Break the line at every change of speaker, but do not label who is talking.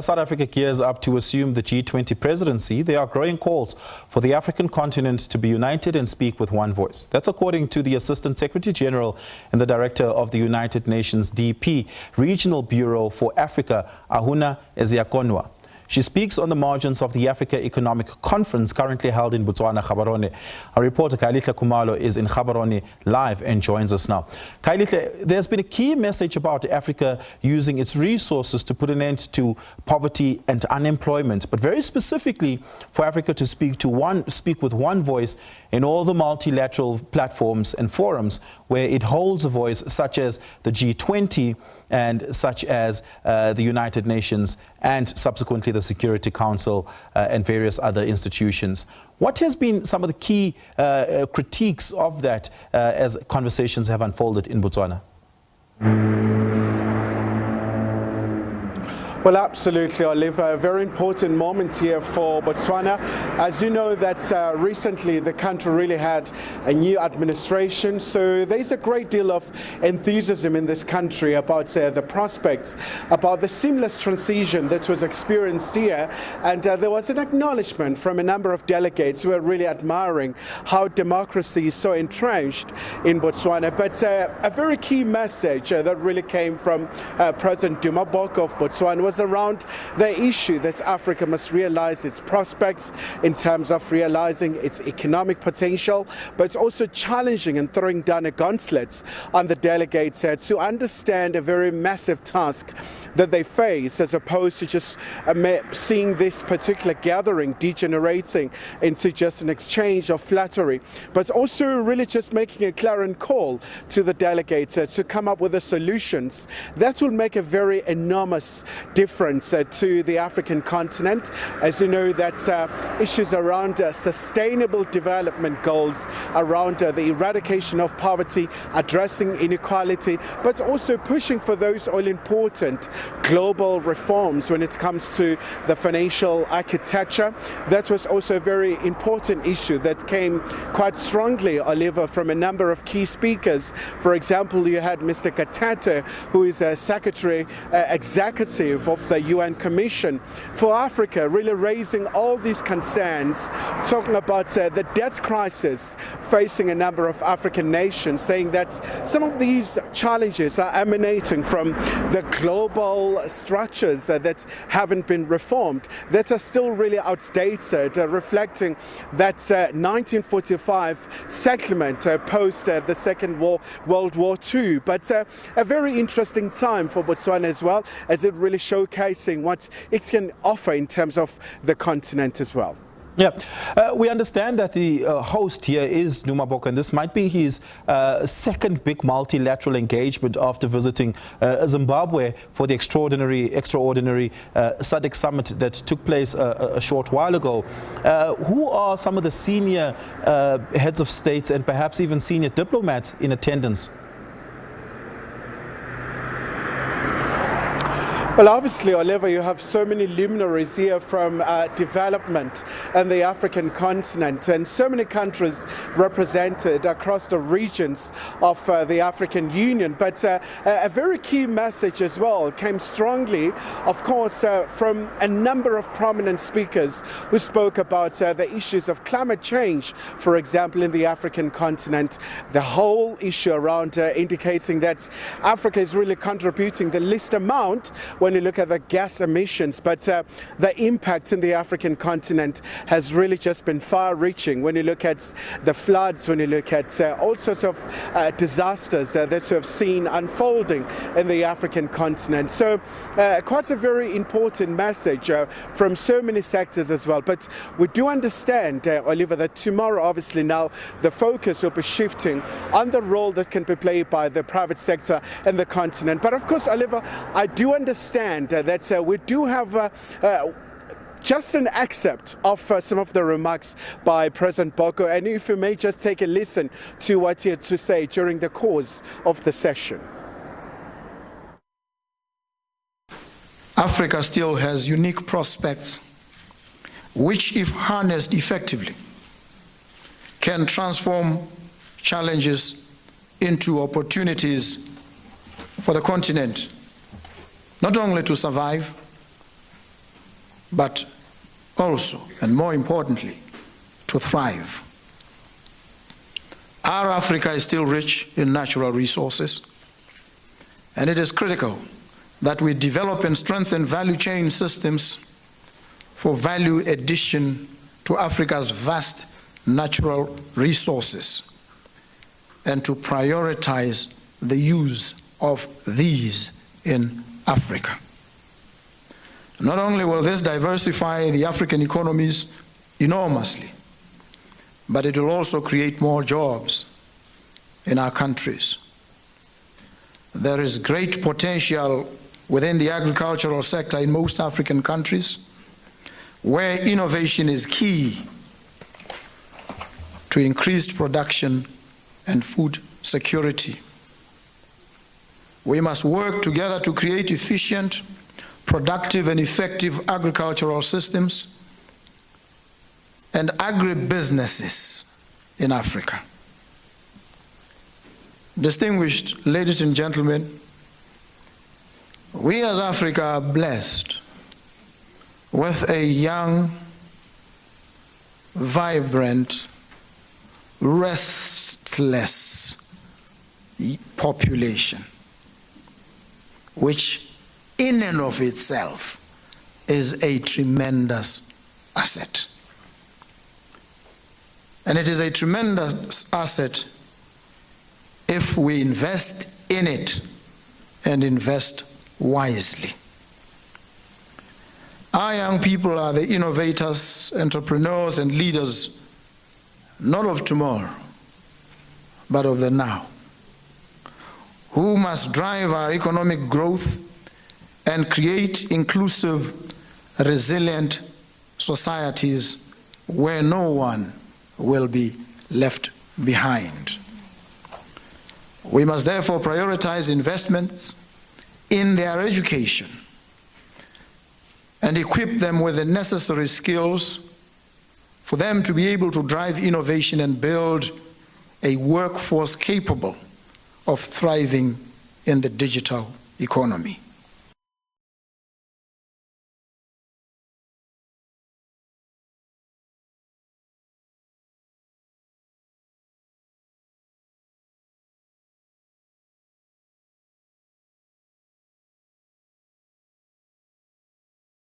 South Africa gears up to assume the G20 presidency, there are growing calls for the African continent to be united and speak with one voice. That's according to the Assistant Secretary General and the Director of the United Nations DP Regional Bureau for Africa, Ahuna Ezeakonwa. She speaks on the margins of the Africa Economic Conference currently held in Botswana, Gaborone. Our reporter Khayelihle Khumalo is in Gaborone live and joins us now. Khayelihle, there's been a key message about Africa using its resources to put an end to poverty and unemployment, but very specifically for Africa to speak with one voice in all the multilateral platforms and forums where it holds a voice, such as the G20 and such as the United Nations and subsequently the Security Council and various other institutions. What has been some of the key critiques of that as conversations have unfolded in Botswana?
Well, absolutely, Oliver. A very important moment here for Botswana. As you know, that recently the country really had a new administration, so there's a great deal of enthusiasm in this country about the prospects, about the seamless transition that was experienced here, and there was an acknowledgement from a number of delegates who are really admiring how democracy is so entrenched in Botswana. But a very key message that really came from President Duma Boko of Botswana was around the issue that Africa must realize its prospects in terms of realizing its economic potential, but also challenging and throwing down a gauntlet on the delegates to understand a very massive task that they face, as opposed to just seeing this particular gathering degenerating into just an exchange of flattery, but also really just making a clarion call to the delegates to come up with the solutions that will make a very enormous difference to the African continent. As you know, that's issues around sustainable development goals, around the eradication of poverty, addressing inequality, but also pushing for those all-important global reforms when it comes to the financial architecture. That was also a very important issue that came quite strongly, Oliver, from a number of key speakers. For example, you had Mr. Katata, who is a Secretary Executive of the UN Commission for Africa, really raising all these concerns, talking about the debt crisis facing a number of African nations, saying that some of these challenges are emanating from the global structures that haven't been reformed, that are still really outdated, reflecting that 1945 settlement post the Second World War II. But a very interesting time for Botswana as well, as it really showcasing what it can offer in terms of the continent as well.
Yeah, we understand that the host here is Duma Boko, and this might be his second big multilateral engagement after visiting Zimbabwe for the extraordinary SADC summit that took place a short while ago. Who are some of the senior heads of states and perhaps even senior diplomats in attendance?
Well, obviously, Oliver, you have so many luminaries here from development and the African continent, and so many countries represented across the regions of the African Union. But a very key message as well came strongly, of course, from a number of prominent speakers who spoke about the issues of climate change, for example, in the African continent. The whole issue around indicating that Africa is really contributing the least amount when you look at the gas emissions, but the impact in the African continent has really just been far-reaching when you look at the floods, when you look at all sorts of disasters that we have seen unfolding in the African continent. So quite a very important message from so many sectors as well. But we do understand, Oliver, that tomorrow, obviously now, the focus will be shifting on the role that can be played by the private sector in the continent. But of course, Oliver, I do understand that we do have just an excerpt of some of the remarks by President Boko, and if you may just take a listen to what he had to say during the course of the session.
Africa still has unique prospects which, if harnessed effectively, can transform challenges into opportunities for the continent, not only to survive, but also, and more importantly, to thrive. Our Africa is still rich in natural resources, and it is critical that we develop and strengthen value chain systems for value addition to Africa's vast natural resources, and to prioritize the use of these in Africa. Not only will this diversify the African economies enormously, but it will also create more jobs in our countries. There is great potential within the agricultural sector in most African countries, where innovation is key to increased production and food security. We must work together to create efficient, productive, and effective agricultural systems and agribusinesses in Africa. Distinguished ladies and gentlemen, we as Africa are blessed with a young, vibrant, restless population, which in and of itself is a tremendous asset. And it is a tremendous asset if we invest in it and invest wisely. Our young people are the innovators, entrepreneurs, and leaders, not of tomorrow, but of the now, who must drive our economic growth and create inclusive, resilient societies where no one will be left behind. We must therefore prioritize investments in their education and equip them with the necessary skills for them to be able to drive innovation and build a workforce capable of thriving in the digital economy.